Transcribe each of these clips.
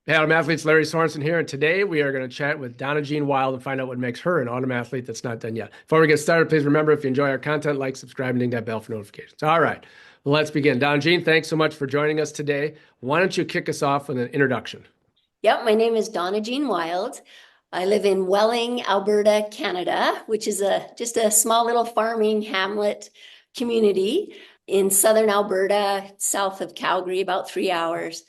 Hey, Autumn Athletes, Larry Sorensen here, and today we are going to chat with DonnaJean Wilde and find out what makes her an Autumn Athlete that's not done yet. Before we get started, please remember if you enjoy our content, like, subscribe, and ding that bell for notifications. All right, let's begin. DonnaJean, thanks so much for joining us today. Why don't you kick us off with an introduction? Yep, my name is DonnaJean Wilde. I live in Welling, Alberta, Canada, which is just a small little farming hamlet community in southern Alberta, south of Calgary, about 3 hours.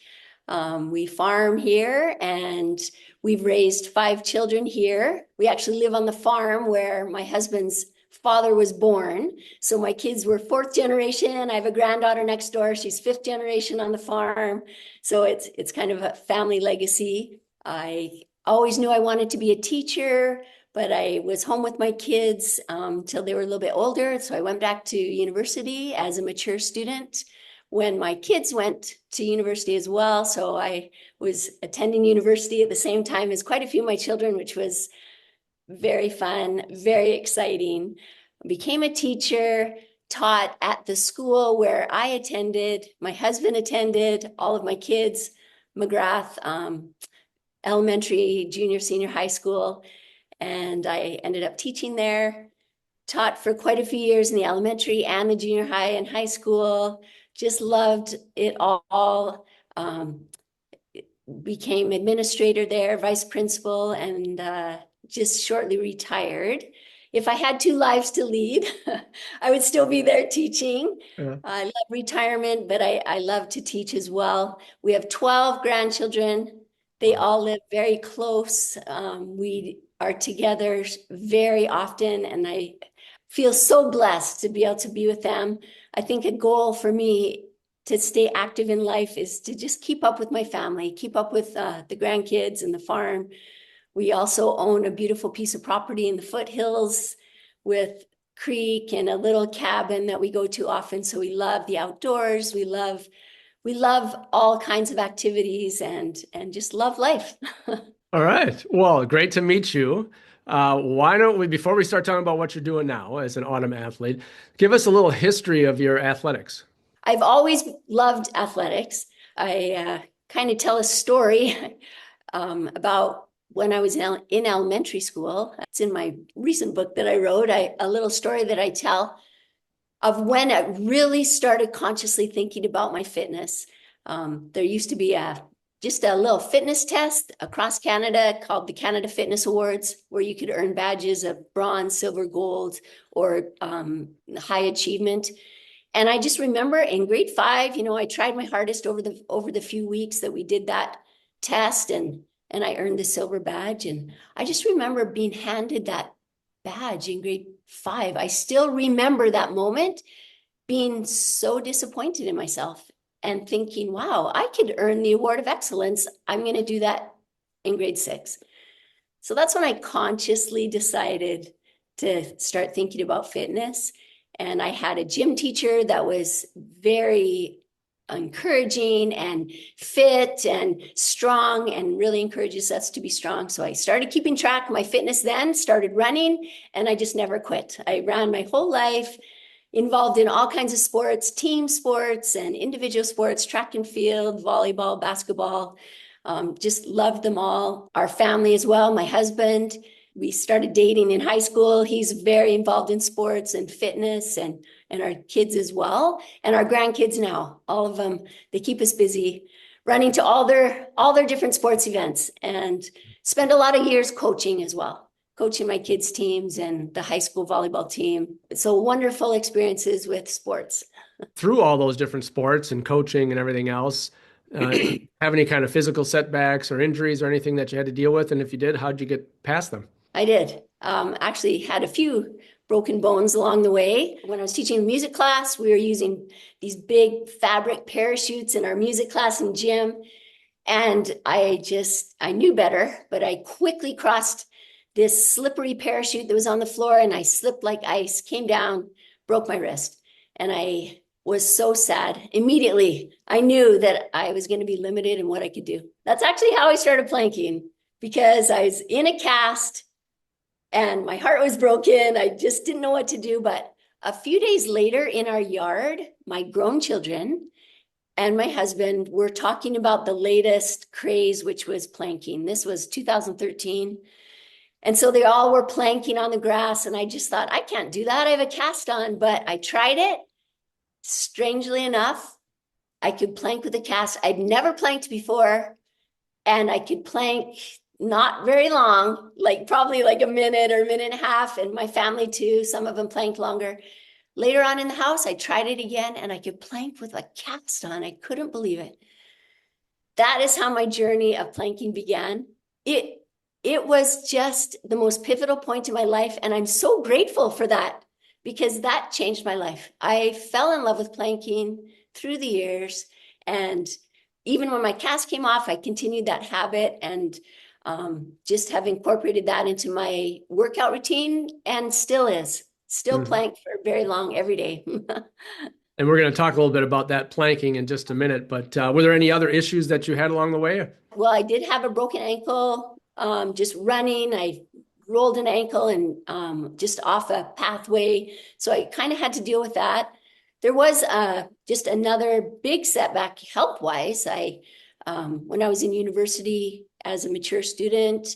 We farm here and we've raised 5 children here. We actually live on the farm where my husband's father was born. So my kids were fourth generation. I have a granddaughter next door. She's fifth generation on the farm. So it's kind of a family legacy. I always knew I wanted to be a teacher, but I was home with my kids till they were a little bit older. So I went back to university as a mature student when my kids went to university as well. So I was attending university at the same time as quite a few of my children, which was very fun, very exciting. Became a teacher, taught at the school where I attended, my husband attended, all of my kids, McGrath Elementary, junior, senior high school. And I ended up teaching there, taught for quite a few years in the elementary and the junior high and high school. Just loved it all. Became administrator there, vice principal, and just shortly retired. If I had 2 lives to lead, I would still be there teaching. Yeah. I love retirement, but I love to teach as well. We have 12 grandchildren. They Wow. all live very close. We are together very often, and I feel so blessed to be able to be with them. I think a goal for me to stay active in life is to just keep up with my family, keep up with the grandkids and the farm. We also own a beautiful piece of property in the foothills with creek and a little cabin that we go to often. So we love the outdoors. We love all kinds of activities and just love life. All right. Well, great to meet you. Why don't we, before we start talking about what you're doing now as an Autumn Athlete, give us a little history of your athletics. I've always loved athletics. I kind of tell a story about when I was in elementary school. It's in my recent book that I wrote, a little story that I tell of when I really started consciously thinking about my fitness. There used to be just a little fitness test across Canada called the Canada Fitness Awards, where you could earn badges of bronze, silver, gold, or high achievement. And I just remember in grade 5, I tried my hardest over the few weeks that we did that test, and I earned the silver badge. And I just remember being handed that badge in grade 5. I still remember that moment, being so disappointed in myself and thinking, wow, I could earn the award of excellence. I'm going to do that in grade 6. So that's when I consciously decided to start thinking about fitness. And I had a gym teacher that was very encouraging and fit and strong and really encourages us to be strong. So I started keeping track of my fitness then, started running, and I just never quit. I ran my whole life, involved in all kinds of sports, team sports and individual sports, track and field, volleyball, basketball. Just loved them all. Our family as well, my husband, we started dating in high school. He's very involved in sports and fitness, and our kids as well. And our grandkids now, all of them, they keep us busy running to all their different sports events, and spend a lot of years coaching as well, coaching my kids' teams and the high school volleyball team. So wonderful experiences with sports. Through all those different sports and coaching and everything else, have any kind of physical setbacks or injuries or anything that you had to deal with? And if you did, how'd you get past them? I did. Actually had a few broken bones along the way. When I was teaching music class, we were using these big fabric parachutes in our music class and gym. And I knew better, but I quickly crossed this slippery parachute that was on the floor, and I slipped like ice, came down, broke my wrist. And I was so sad. Immediately, I knew that I was going to be limited in what I could do. That's actually how I started planking, because I was in a cast and my heart was broken. I just didn't know what to do. But a few days later in our yard, my grown children and my husband were talking about the latest craze, which was planking. This was 2013. And so they all were planking on the grass. And I just thought, I can't do that. I have a cast on, but I tried it. Strangely enough, I could plank with a cast. I'd never planked before. And I could plank not very long, like probably like a minute or a minute and a half. And my family too, some of them planked longer. Later on in the house, I tried it again and I could plank with a cast on. I couldn't believe it. That is how my journey of planking began. It was just the most pivotal point in my life. And I'm so grateful for that because that changed my life. I fell in love with planking through the years. And even when my cast came off, I continued that habit and just have incorporated that into my workout routine and still plank for very long every day. And we're going to talk a little bit about that planking in just a minute, but were there any other issues that you had along the way? Well, I did have a broken ankle just running. I rolled an ankle and just off a pathway. So I kind of had to deal with that. There was just another big setback health-wise. When I was in university as a mature student,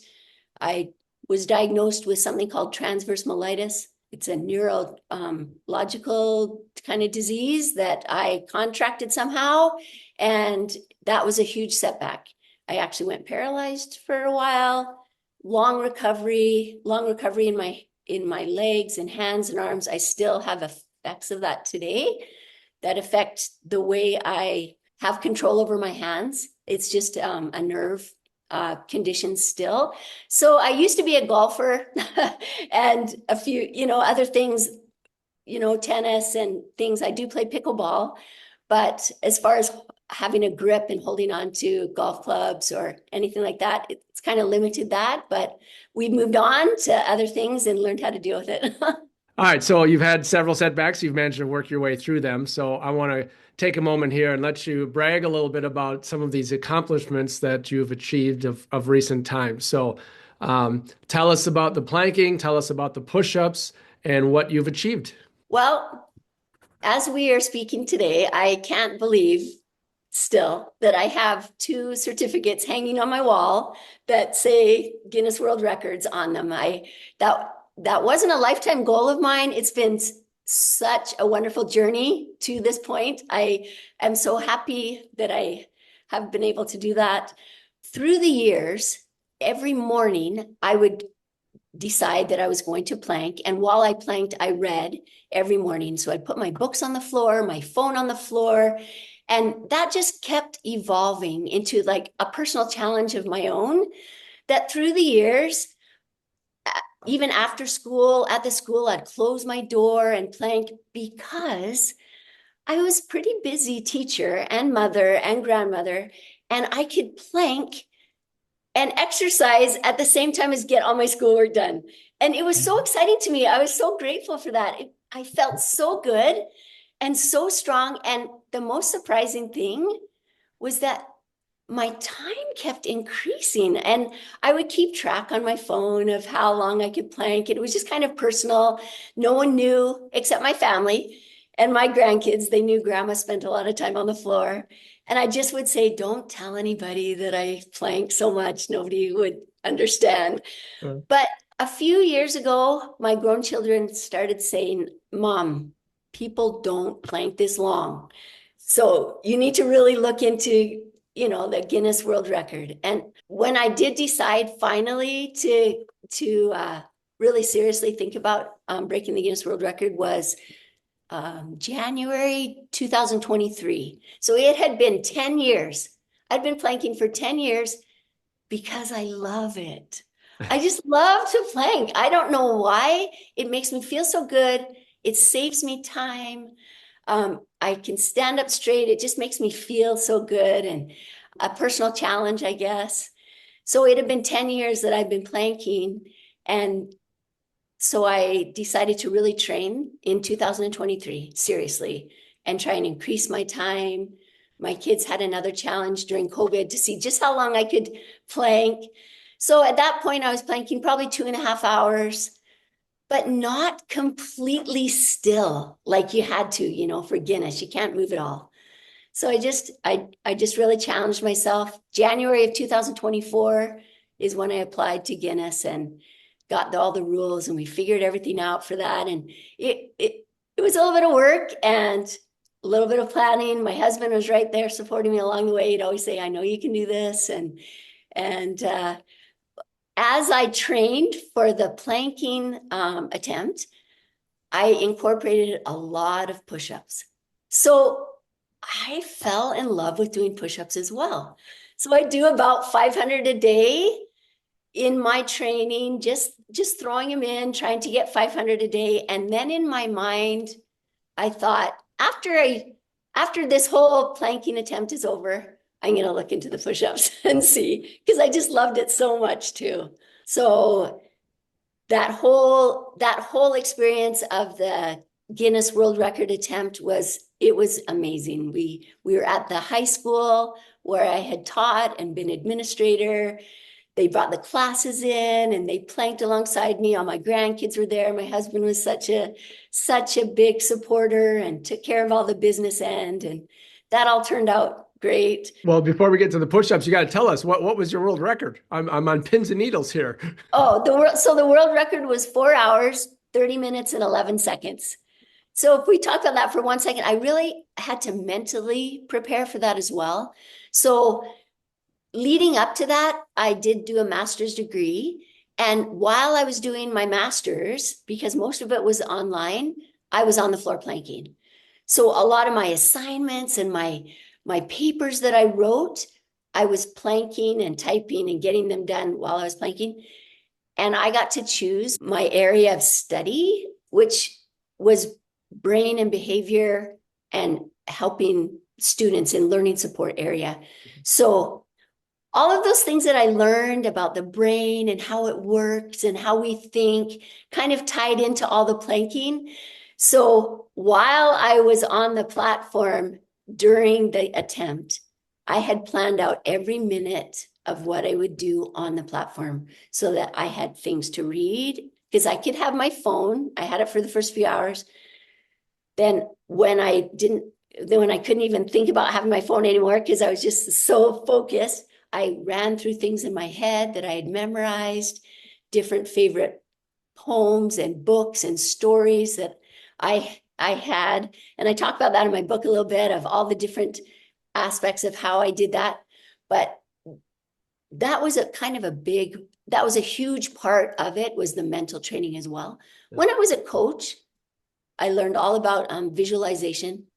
I was diagnosed with something called transverse myelitis. It's a neurological kind of disease that I contracted somehow, and that was a huge setback. I actually went paralyzed for a while, long recovery in my legs and hands and arms. I still have effects of that today that affect the way I have control over my hands. It's just a nerve condition still. So I used to be a golfer and a few, other things, tennis and things. I do play pickleball, but as far as having a grip and holding on to golf clubs or anything like that, it's kind of limited that, but we've moved on to other things and learned how to deal with it. All right, so you've had several setbacks. You've managed to work your way through them. So I want to take a moment here and let you brag a little bit about some of these accomplishments that you've achieved of recent times. So tell us about the planking, tell us about the push-ups and what you've achieved. Well, as we are speaking today, I can't believe still that I have 2 certificates hanging on my wall that say Guinness World Records on them. That wasn't a lifetime goal of mine. It's been such a wonderful journey to this point. I am so happy that I have been able to do that. Through the years, every morning I would decide that I was going to plank. And while I planked, I read every morning. So I'd put my books on the floor, my phone on the floor, and that just kept evolving into like a personal challenge of my own that through the years, even after school, at the school, I'd close my door and plank because I was a pretty busy teacher and mother and grandmother, and I could plank and exercise at the same time as get all my schoolwork done. And it was so exciting to me. I was so grateful for that. I felt so good and so strong. And the most surprising thing was that my time kept increasing, and I would keep track on my phone of how long I could plank. It was just kind of personal. No one knew except my family and my grandkids. They knew grandma spent a lot of time on the floor. And I just would say, don't tell anybody that I plank so much. Nobody would understand. Sure. But a few years ago, my grown children started saying, Mom, people don't plank this long. So you need to really look into the Guinness World Record. And when I did decide finally to really seriously think about breaking the Guinness World Record was January 2023. So it had been 10 years. I'd been planking for 10 years because I love it. I just love to plank. I don't know why. It makes me feel so good. It saves me time. I can stand up straight. It just makes me feel so good, and a personal challenge, I guess. So it had been 10 years that I've been planking. And so I decided to really train in 2023, seriously, and try and increase my time. My kids had another challenge during COVID to see just how long I could plank. So at that point, I was planking probably 2.5 hours, but not completely still like you had to, for Guinness. You can't move at all. So I just really challenged myself. January of 2024 is when I applied to Guinness and got all the rules, and we figured everything out for that. And it was a little bit of work and a little bit of planning. My husband was right there supporting me along the way. He'd always say, "I know you can do this." And as I trained for the planking attempt, I incorporated a lot of push-ups. So I fell in love with doing push-ups as well. So I do about 500 a day in my training, just throwing them in, trying to get 500 a day. And then in my mind, I thought, after this whole planking attempt is over, I'm going to look into the push-ups and see, because I just loved it so much too. So that whole experience of the Guinness World Record attempt was amazing. We were at the high school where I had taught and been administrator. They brought the classes in and they planked alongside me. All my grandkids were there. My husband was such a big supporter and took care of all the business end, and that all turned out great. Well, before we get to the push-ups, you got to tell us what was your world record? I'm on pins and needles here. Oh, the world record was 4 hours, 30 minutes, and 11 seconds. So if we talk about that for 1 second, I really had to mentally prepare for that as well. So leading up to that, I did do a master's degree. And while I was doing my master's, because most of it was online, I was on the floor planking. So a lot of my assignments and my papers that I wrote, I was planking and typing and getting them done while I was planking. And I got to choose my area of study, which was brain and behavior and helping students in learning support area. So all of those things that I learned about the brain and how it works and how we think kind of tied into all the planking. So while I was on the platform during the attempt, I had planned out every minute of what I would do on the platform so that I had things to read, because I could have my phone. I had it for the first few hours. Then when I couldn't even think about having my phone anymore because I was just so focused, I ran through things in my head that I had memorized, different favorite poems and books and stories that I had. And I talk about that in my book a little bit, of all the different aspects of how I did that. But that was a huge part of it, was the mental training as well. When I was a coach, I learned all about visualization,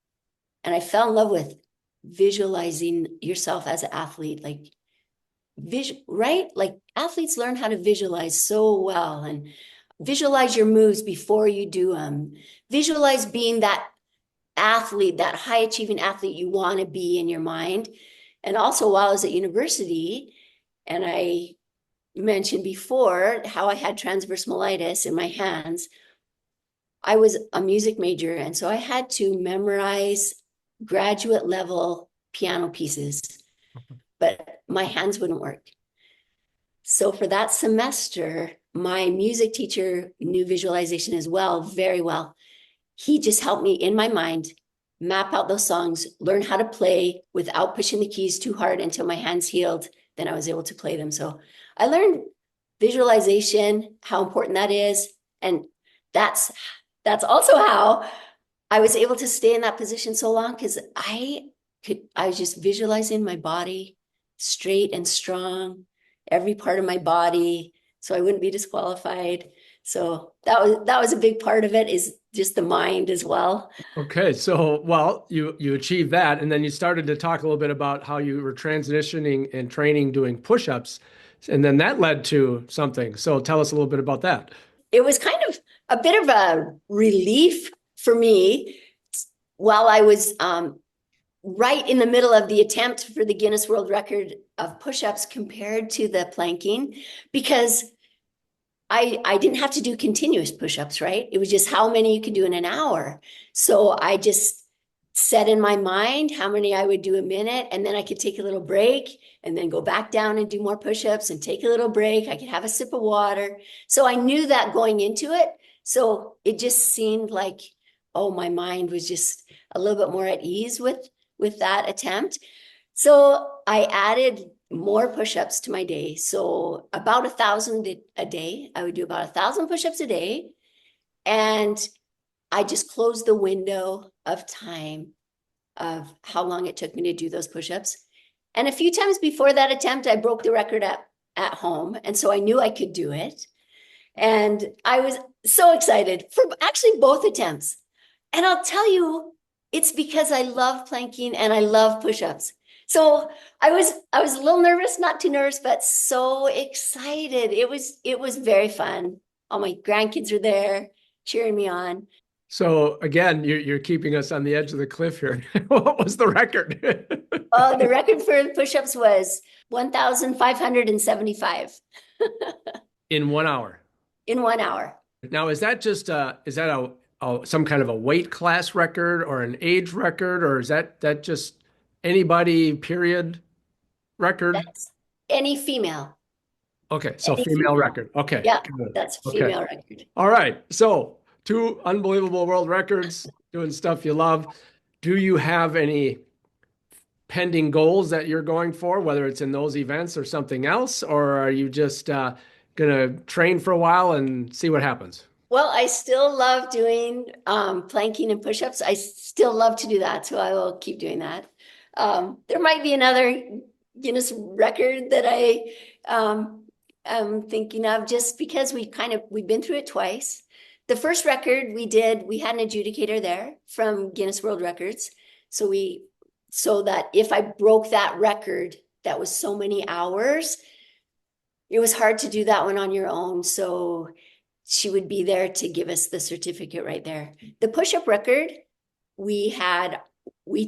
and I fell in love with visualizing yourself as an athlete. Right? Like athletes learn how to visualize so well, and visualize your moves before you do them. Visualize being that athlete, that high achieving athlete you want to be in your mind. And also while I was at university, and I mentioned before how I had transverse myelitis in my hands, I was a music major. And so I had to memorize graduate level piano pieces, but my hands wouldn't work. So for that semester, my music teacher knew visualization as well, very well. He just helped me in my mind map out those songs, learn how to play without pushing the keys too hard until my hands healed. Then I was able to play them. So I learned visualization, how important that is. And that's also how I was able to stay in that position so long, because I was just visualizing my body straight and strong, every part of my body, so I wouldn't be disqualified. So that was a big part of it, is just the mind as well. Okay, so well, you achieved that, and then you started to talk a little bit about how you were transitioning and training doing push-ups, and then that led to something. So tell us a little bit about that. It was kind of a bit of a relief for me while I was right in the middle of the attempt for the Guinness World Record of push-ups compared to the planking, because I didn't have to do continuous push-ups, right? It was just how many you could do in an hour. So I just set in my mind how many I would do a minute, and then I could take a little break and then go back down and do more push-ups and take a little break. I could have a sip of water. So I knew that going into it. So it just seemed like, oh, my mind was just a little bit more at ease with with that attempt. So I added more push-ups to my day. So about 1,000 a day. I would do about 1,000 push-ups a day. And I just closed the window of time of how long it took me to do those push-ups. And a few times before that attempt, I broke the record at home. And so I knew I could do it. And I was so excited for actually both attempts. And I'll tell you, it's because I love planking and I love push-ups. So I was a little nervous, not too nervous, but so excited. It was very fun. All my grandkids were there cheering me on. So again, you're keeping us on the edge of the cliff here. What was the record? The record for push-ups was 1,575 In 1 hour. in 1 hour. Now, is that just some kind of a weight class record or an age record, or is that just anybody period record? That's any female. Okay, so Any female female. record. Okay. Yeah, good. that's Okay. female record. All right. So 2 unbelievable world records, doing stuff you love. Do you have any pending goals that you're going for, whether it's in those events or something else, or are you just going to train for a while and see what happens? Well, I still love doing planking and push-ups. I still love to do that, so I will keep doing that. There might be another Guinness record that I'm thinking of, just because we've been through it twice. The first record we had an adjudicator there from Guinness World Records. So that if I broke that record, that was so many hours, it was hard to do that one on your own. So she would be there to give us the certificate right there. The push-up record, we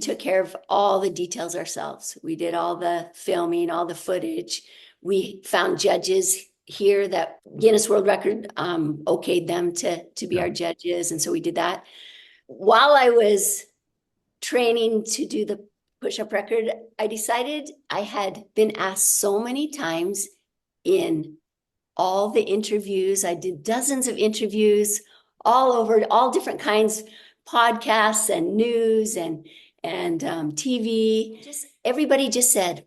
took care of all the details ourselves. We did all the filming, all the footage. We found judges here that Guinness World Record okayed them to be our judges. And so we did that. While I was training to do the push-up record, I decided I had been asked so many times in all the interviews. I did dozens of interviews all over, all different kinds, podcasts and news and TV. Everybody just said,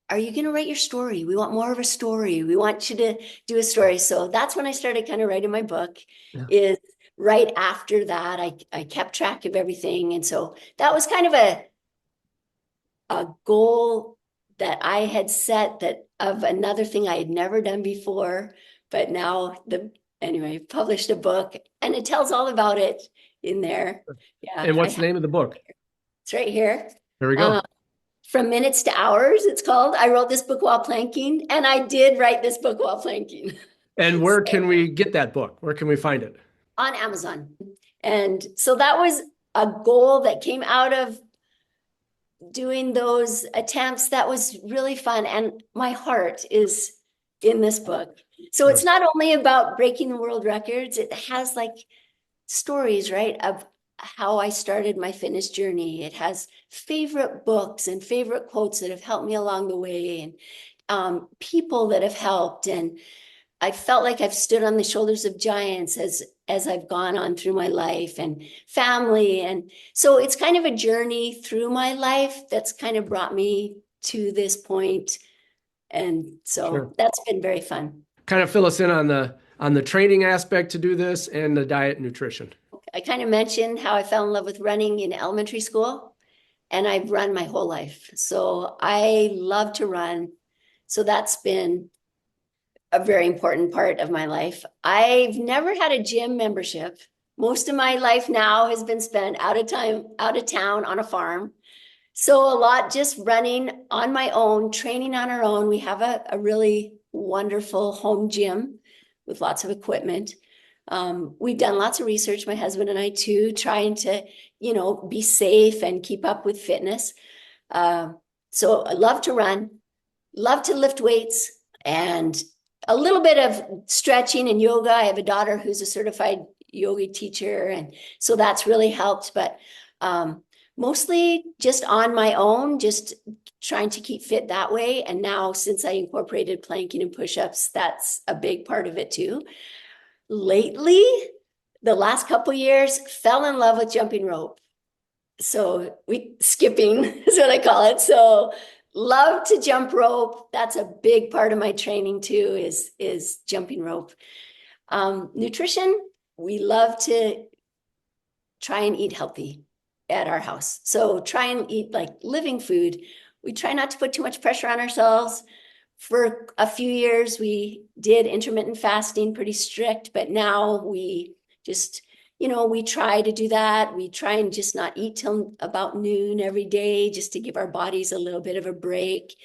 are you going to write your story? We want more of a story. We want you to do a story. So that's when I started kind of writing my book. Is right after that, I kept track of everything. And so that was kind of a goal that I had set, that of another thing I had never done before, but now published a book, and it tells all about it in there. Yeah. And what's the name of the book? It's right here. There we go. From Minutes to Hours, it's called. I wrote this book while planking, and I did write this book while planking. And where can we get that book? Where can we find it? On Amazon. And so that was a goal that came out of doing those attempts. That was really fun. And my heart is in this book. So it's not only about breaking the world records, it has like stories, right, of how I started my fitness journey. It has favorite books and favorite quotes that have helped me along the way, and people that have helped. And I felt like I've stood on the shoulders of giants as I've gone on through my life, and family. And so it's kind of a journey through my life that's kind of brought me to this point. And so that's been very fun. Kind of fill us in on the training aspect to do this and the diet and nutrition. I kind of mentioned how I fell in love with running in elementary school, and I've run my whole life. So I love to run. So that's been a very important part of my life. I've never had a gym membership. Most of my life now has been spent out of town on a farm. So a lot just running on my own, training on our own. We have a really wonderful home gym with lots of equipment. We've done lots of research, my husband and I too, trying to, be safe and keep up with fitness. So I love to run, love to lift weights, and a little bit of stretching and yoga. I have a daughter who's a certified yoga teacher, and so that's really helped. But mostly just on my own, just trying to keep fit that way. And now, since I incorporated planking and push-ups, that's a big part of it too. Lately, the last couple years, fell in love with jumping rope. So skipping is what I call it. So love to jump rope. That's a big part of my training too, is jumping rope. Nutrition, we love to try and eat healthy at our house. So try and eat like living food. We try not to put too much pressure on ourselves. For a few years, we did intermittent fasting, pretty strict, but now we just, we try to do that. We try and just not eat till about noon every day, just to give our bodies a little bit of a break.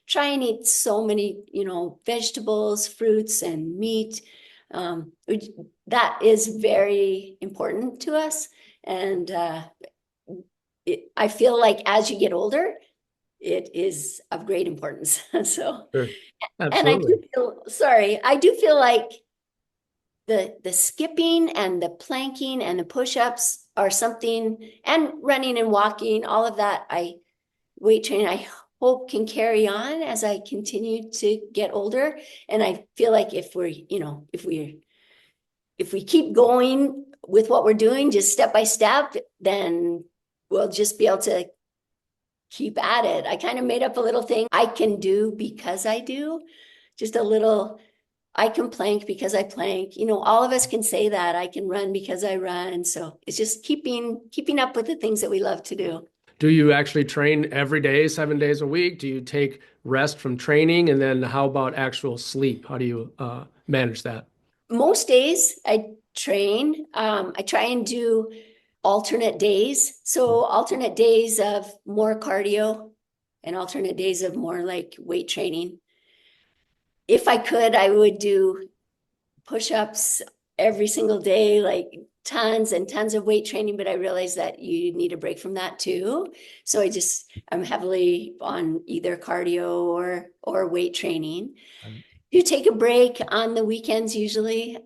Try and eat so many, vegetables, fruits, and meat. That is very important to us. And I feel like as you get older, it is of great importance. So, Sure. and Absolutely. I do feel like the skipping and the planking and the push-ups are something, and running and walking, all of that, weight training, I hope can carry on as I continue to get older. And I feel like if we keep going with what we're doing, just step by step, then we'll just be able to keep at it. I kind of made up a little thing I can do because I do, just a little, I can plank because I plank. All of us can say that. I can run because I run. So it's just keeping up with the things that we love to do. Do you actually train every day, 7 days a week? Do you take rest from training? And then how about actual sleep? How do you manage that? Most days I train. I try and do alternate days. So alternate days of more cardio and alternate days of more like weight training. If I could, I would do push-ups every single day, like tons and tons of weight training, but I realize that you need a break from that too. So I'm heavily on either cardio or weight training. You take a break on the weekends usually.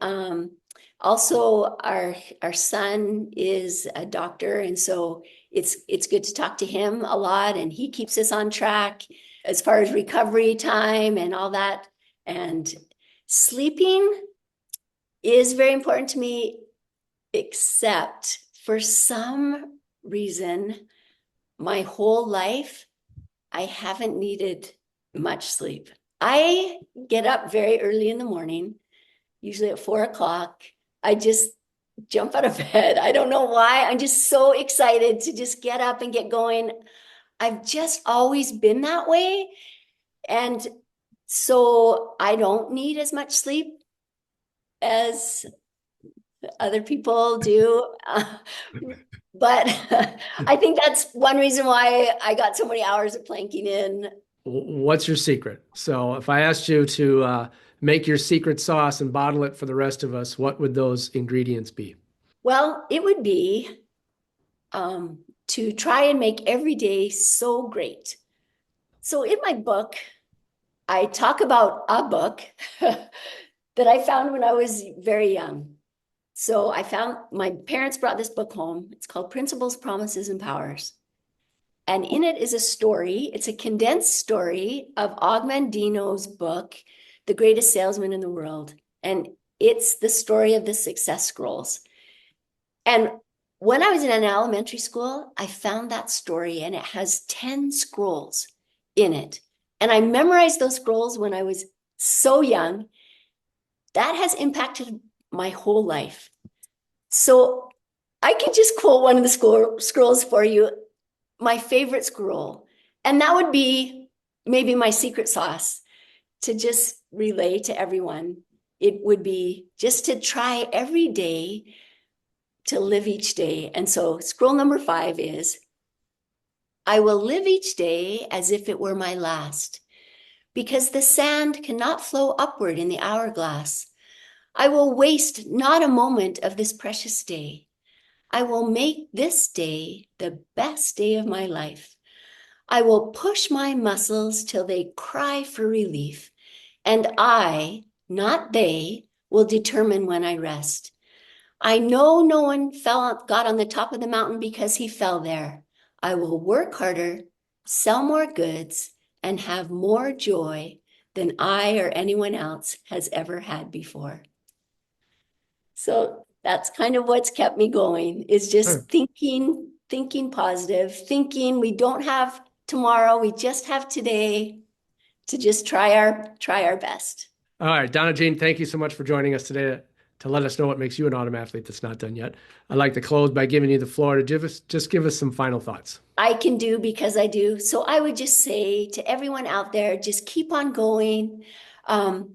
Also, our son is a doctor, and so it's good to talk to him a lot, and he keeps us on track as far as recovery time and all that. And sleeping is very important to me, except for some reason, my whole life, I haven't needed much sleep. I get up very early in the morning, usually at 4 o'clock. I just jump out of bed. I don't know why. I'm just so excited to just get up and get going. I've just always been that way. And so I don't need as much sleep as other people do. But I think that's one reason why I got so many hours of planking in. What's your secret? So if I asked you to make your secret sauce and bottle it for the rest of us, what would those ingredients be? Well, it would be to try and make every day so great. So in my book, I talk about a book that I found when I was very young. So my parents brought this book home. It's called Principles, Promises, and Powers. And in it is a story. It's a condensed story of Og Mandino's book, The Greatest Salesman in the World. And it's the story of the success scrolls. And when I was in an elementary school, I found that story, and it has 10 scrolls in it. And I memorized those scrolls when I was so young. That has impacted my whole life. So I can just quote one of the scrolls for you, my favorite scroll. And that would be maybe my secret sauce to just relay to everyone. It would be just to try every day to live each day. And so scroll number 5 is, I will live each day as if it were my last, because the sand cannot flow upward in the hourglass. I will waste not a moment of this precious day. I will make this day the best day of my life. I will push my muscles till they cry for relief, and I, not they, will determine when I rest. I know no one got on the top of the mountain because he fell there. I will work harder, sell more goods, and have more joy than I or anyone else has ever had before. So that's kind of what's kept me going, is Sure. just thinking thinking positive, thinking we don't have tomorrow, we just have today to just try our best. All right, DonnaJean, thank you so much for joining us today to let us know what makes you an autumn athlete that's not done yet. I'd like to close by giving you the floor to just give us some final thoughts. I can do because I do. So I would just say to everyone out there, just keep on going. A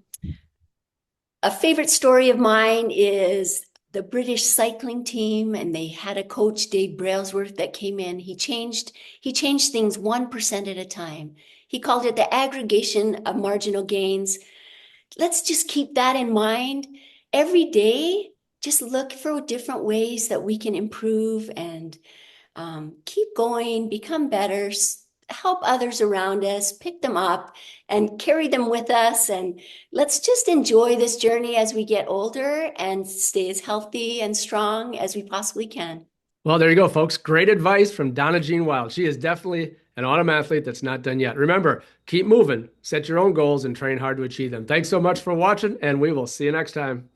favorite story of mine is the British cycling team, and they had a coach, Dave Brailsworth, that came in. He changed things 1% at a time. He called it the aggregation of marginal gains. Let's just keep that in mind. Every day, just look for different ways that we can improve and keep going, become better, help others around us, pick them up and carry them with us. And let's just enjoy this journey as we get older and stay as healthy and strong as we possibly can. Well, there you go, folks. Great advice from DonnaJean Wilde. She is definitely an autumn athlete that's not done yet. Remember, keep moving, set your own goals, and train hard to achieve them. Thanks so much for watching, and we will see you next time.